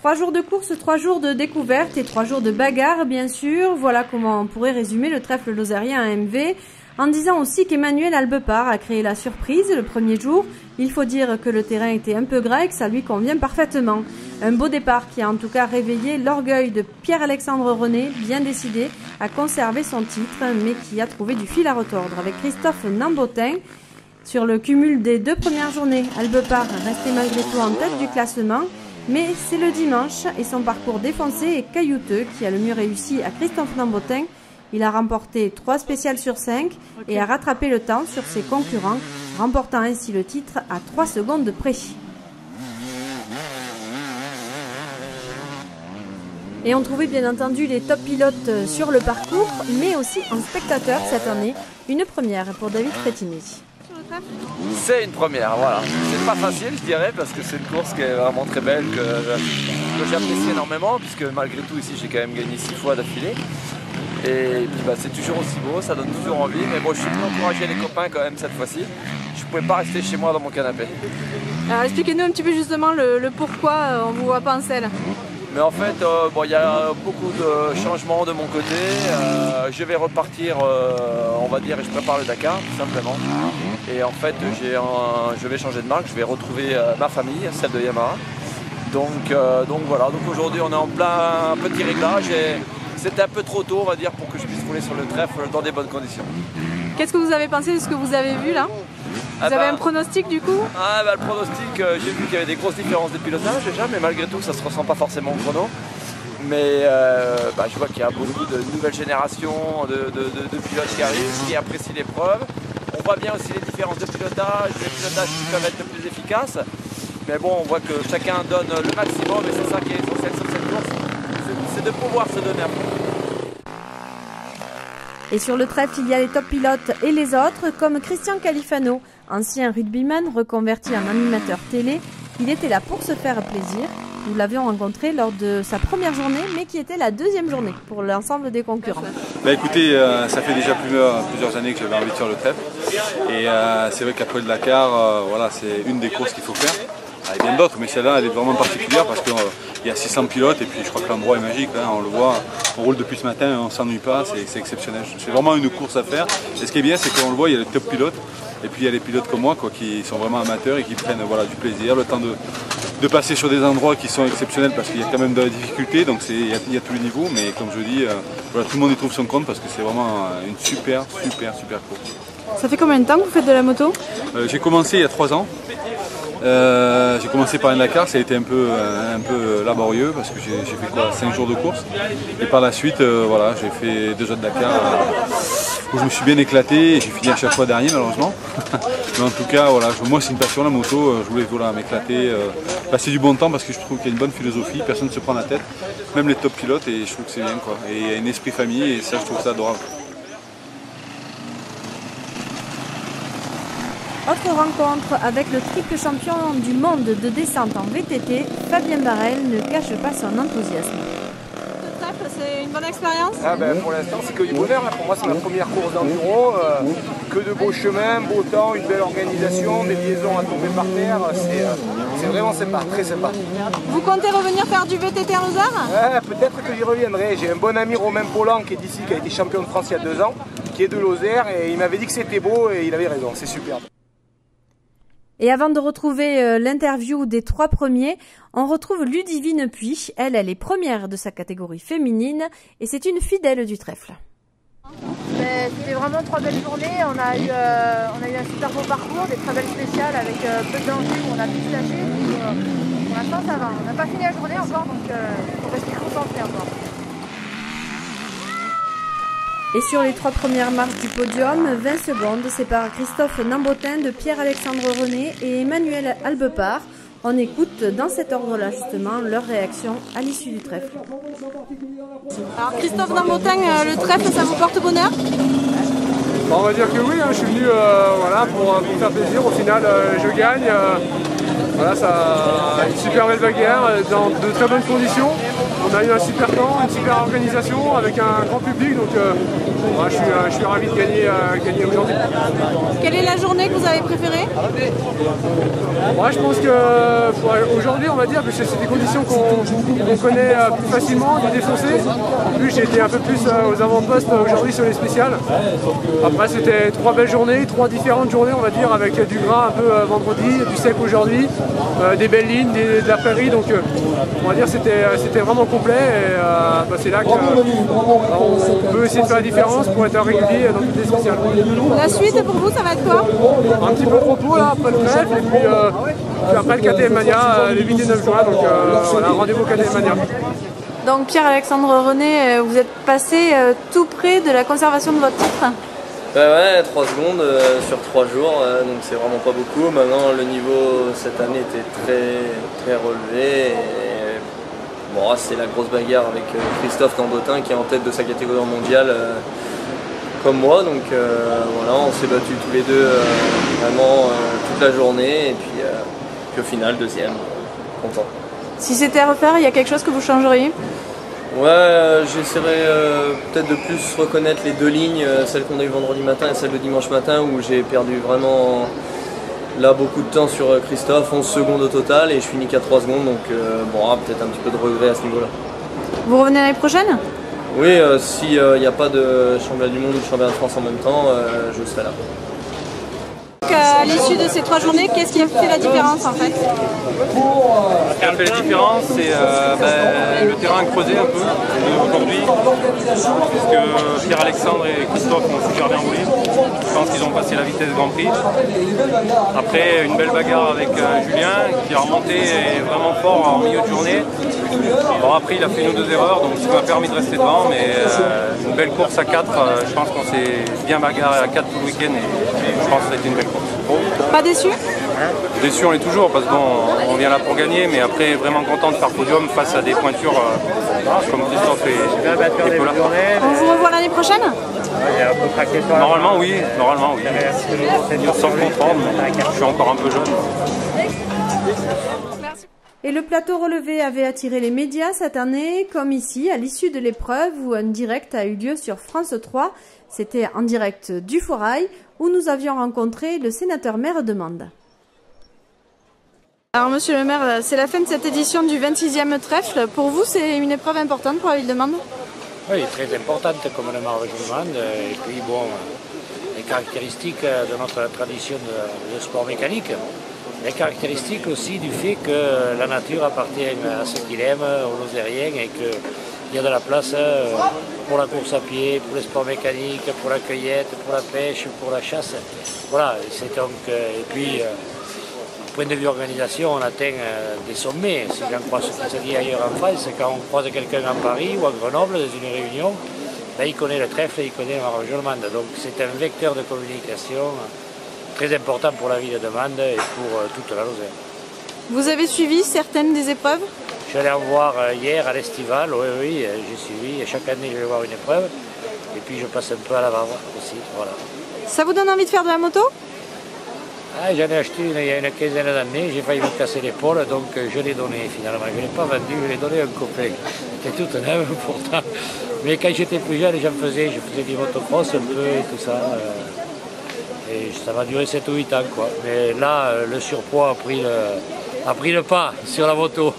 3 jours de course, 3 jours de découverte et 3 jours de bagarre, bien sûr. Voilà comment on pourrait résumer le trèfle lozérien AMV. En disant aussi qu'Emmanuel Albepart a créé la surprise le premier jour. Il faut dire que le terrain était un peu gras et que ça lui convient parfaitement. Un beau départ qui a en tout cas réveillé l'orgueil de Pierre-Alexandre René, bien décidé à conserver son titre, mais qui a trouvé du fil à retordre avec Christophe Nambotin. Sur le cumul des 2 premières journées, Albepart restait malgré tout en tête du classement. Mais c'est le dimanche et son parcours défoncé et caillouteux qui a le mieux réussi à Christophe Nambotin. Il a remporté 3 spéciales sur 5 et a rattrapé le temps sur ses concurrents, remportant ainsi le titre à 3 secondes de près. Et on trouvait bien entendu les top pilotes sur le parcours, mais aussi en spectateur cette année, une première pour David Frétini. C'est une première, voilà. C'est pas facile, je dirais, parce que c'est une course qui est vraiment très belle, que j'apprécie énormément, puisque malgré tout ici j'ai quand même gagné 6 fois d'affilée. Et puis c'est toujours aussi beau, ça donne toujours envie. Mais bon, je suis venu encourager les copains quand même cette fois-ci. Je ne pouvais pas rester chez moi dans mon canapé. Alors expliquez-nous un petit peu justement le pourquoi on ne vous voit pas en selle. Mais en fait, il y a beaucoup de changements de mon côté. Je vais repartir, on va dire, et je prépare le Dakar, tout simplement. Et en fait, je vais changer de marque, je vais retrouver ma famille, celle de Yamaha. Donc voilà, donc aujourd'hui on est en plein petit réglage. C'était un peu trop tôt, on va dire, pour que je puisse rouler sur le trèfle dans des bonnes conditions. Qu'est-ce que vous avez pensé de ce que vous avez vu là? Vous avez un pronostic du coup? Le pronostic, j'ai vu qu'il y avait des grosses différences de pilotage déjà, mais malgré tout, ça ne se ressent pas forcément au chrono. Mais je vois qu'il y a beaucoup de nouvelles générations de pilotes qui arrivent, qui apprécient l'épreuve. On voit bien aussi les différences de pilotage, les pilotages qui peuvent être le plus efficaces. Mais bon, on voit que chacun donne le maximum et c'est ça qui est essentiel sur cette course. C'est de pouvoir se donner à fond. Et sur le trèfle, il y a les top pilotes et les autres, comme Christian Califano, ancien rugbyman reconverti en animateur télé. Il était là pour se faire plaisir. Nous l'avions rencontré lors de sa première journée, mais qui était la 2e journée pour l'ensemble des concurrents. Écoutez, ça fait déjà plusieurs années que j'avais envie de faire le trèfle. Et c'est vrai qu'après le Dakar, c'est une des courses qu'il faut faire. Il y a bien d'autres, mais celle-là, elle est vraiment particulière parce qu'il y a 600 pilotes et puis je crois que l'endroit est magique. Hein, on le voit, on roule depuis ce matin, on ne s'ennuie pas, c'est exceptionnel. C'est vraiment une course à faire. Et ce qui est bien, c'est qu'on le voit, il y a les top pilotes et puis il y a les pilotes comme moi qui sont vraiment amateurs et qui prennent du plaisir, le temps de passer sur des endroits qui sont exceptionnels parce qu'il y a quand même de la difficulté, donc il y a tous les niveaux. Mais comme je dis, tout le monde y trouve son compte parce que c'est vraiment une super course. Ça fait combien de temps que vous faites de la moto? J'ai commencé il y a 3 ans. J'ai commencé par un Dakar, ça a été un peu laborieux parce que j'ai fait 5 jours de course. Et par la suite, j'ai fait 2 autres Dakar où je me suis bien éclaté et j'ai fini à chaque fois dernier malheureusement. Mais en tout cas, moi c'est une passion la moto, je voulais m'éclater, passer du bon temps parce que je trouve qu'il y a une bonne philosophie, personne ne se prend la tête, même les top pilotes et je trouve que c'est bien quoi. Et il y a un esprit famille et ça je trouve ça adorable. Autre rencontre avec le triple champion du monde de descente en VTT, Fabien Barel ne cache pas son enthousiasme. Le trèfle, c'est une bonne expérience? Pour l'instant, c'est que du bonheur. Pour moi, c'est ma première course d'enduro. Que de beaux chemins, beau temps, une belle organisation, des liaisons à tomber par terre. C'est vraiment sympa, très sympa. Vous comptez revenir faire du VTT en Lozère? Peut-être que j'y reviendrai. J'ai un bon ami, Romain Pollan, qui est d'ici, qui a été champion de France il y a 2 ans, qui est de Lozère, et il m'avait dit que c'était beau et il avait raison, c'est superbe. Et avant de retrouver l'interview des 3 premiers, on retrouve Ludivine Puy. Elle est première de sa catégorie féminine et c'est une fidèle du trèfle. C'était vraiment 3 belles journées. On a eu un super beau parcours, des très belles spéciales avec peu de danger où on a pu se lâcher. Pour l'instant, ça va. On n'a pas fini la journée encore, donc il faut rester concentré encore. Et sur les 3 premières marches du podium, 20 secondes séparent Christophe Nambotin de Pierre-Alexandre René et Emmanuel Albepart. On écoute dans cet ordre-là justement leur réaction à l'issue du trèfle. Alors Christophe Nambotin, le trèfle, ça vous porte bonheur? On va dire que oui, je suis venu pour faire plaisir. Au final, je gagne. Ça, une super belle bagarre dans de très bonnes conditions. On On a eu un super temps, une super organisation avec un grand public, donc ouais, je suis ravi de gagner aujourd'hui. Quelle est la journée que vous avez préférée? Ouais, je pense que aujourd'hui, on va dire, puisque c'est des conditions qu'on connaît plus facilement, du défoncé. En plus, j'ai été un peu plus aux avant-postes aujourd'hui sur les spéciales. Après, c'était 3 belles journées, 3 différentes journées, on va dire, avec du gras un peu vendredi, du sec aujourd'hui, des belles lignes, de la prairie. Donc, on va dire, c'était vraiment complet. Et bah, c'est là qu'on peut essayer de faire la différence pour être régulier dans toutes les spéciales. La suite pour vous, ça va être quoi? Un petit peu de repos là, après le trèfle, et puis après le KTM Mania, les 8 et 9 juin, donc voilà, rendez-vous KTM Mania. Donc Pierre-Alexandre René, vous êtes passé tout près de la conservation de votre titre? Ouais, 3 secondes sur 3 jours, donc c'est vraiment pas beaucoup. Maintenant le niveau cette année était très relevé. Et, bon, c'est la grosse bagarre avec Christophe Cambotin qui est en tête de sa catégorie mondiale comme moi. Donc voilà, on s'est battus tous les deux vraiment toute la journée et puis au final deuxième, content. Si c'était à refaire, il y a quelque chose que vous changeriez? Ouais, j'essaierai peut-être de plus reconnaître les 2 lignes, celle qu'on a eu vendredi matin et celle de dimanche matin où j'ai perdu vraiment là beaucoup de temps sur Christophe, 11 secondes au total et je finis qu'à 3 secondes donc bon, peut-être un petit peu de regret à ce niveau-là. Vous revenez l'année prochaine? Oui, s'il n'y a pas de championnat du monde ou de championnat de France en même temps, je serai là. À l'issue de ces 3 journées, qu'est-ce qui a fait la différence en fait? Ce qui a fait la différence, c'est le terrain creusé un peu aujourd'hui, puisque Pierre-Alexandre et Christophe ont super bien roulé. Je pense qu'ils ont passé la vitesse Grand Prix. Après, une belle bagarre avec Julien qui a remonté vraiment fort en milieu de journée. Bon, après, il a fait une ou 2 erreurs, donc ça m'a permis de rester devant, mais une belle course à 4. Je pense qu'on s'est bien bagarré à 4 tout le week-end et je pense que ça a été une belle course. Pas déçu? Déçu, on l'est toujours parce qu'on vient là pour gagner, mais après vraiment content de faire podium face à des pointures comme Christophe et Paula. On vous revoit l'année prochaine? Normalement oui. Sauf conforme, je suis encore un peu jeune. Et le plateau relevé avait attiré les médias cette année, comme ici, à l'issue de l'épreuve où un direct a eu lieu sur France 3. C'était en direct du Foirail, où nous avions rencontré le sénateur maire de Mende. Alors monsieur le maire, c'est la fin de cette édition du 26e trèfle. Pour vous, c'est une épreuve importante pour la ville de Mende? Oui, très importante comme le Marais de Mende. Et puis bon, les caractéristiques de notre tradition de sport mécanique. Les caractéristiques aussi du fait que la nature appartient à ceux qui l'aiment, aux Lozériens, et qu'il y a de la place pour la course à pied, pour les sports mécaniques, pour la cueillette, pour la pêche, pour la chasse. Voilà, c'est donc, et puis, du point de vue organisation, on atteint des sommets. Si j'en crois ce qui se dit ailleurs en France, quand on croise quelqu'un à Paris ou à Grenoble dans une réunion, ben, il connaît le trèfle et il connaît le Marais de Mende. Donc c'est un vecteur de communication très important pour la ville de Mende et pour toute la Lozère. Vous avez suivi certaines des épreuves? Je suis allé en voir hier à l'Estival, oui, j'ai suivi. Et chaque année, je vais voir une épreuve. Et puis, je passe un peu à la Vavre aussi, voilà. Ça vous donne envie de faire de la moto? J'en ai acheté il y a une quinzaine d'années, j'ai failli me casser l'épaule, donc je l'ai donné finalement. Je ne l'ai pas vendu, je l'ai donné à un copain. C'était toute neuve pourtant. Mais quand j'étais plus jeune, je faisais du motocross un peu et tout ça. Et ça m'a duré 7 ou 8 ans, quoi. Mais là, le surpoids a pris le pas sur la moto.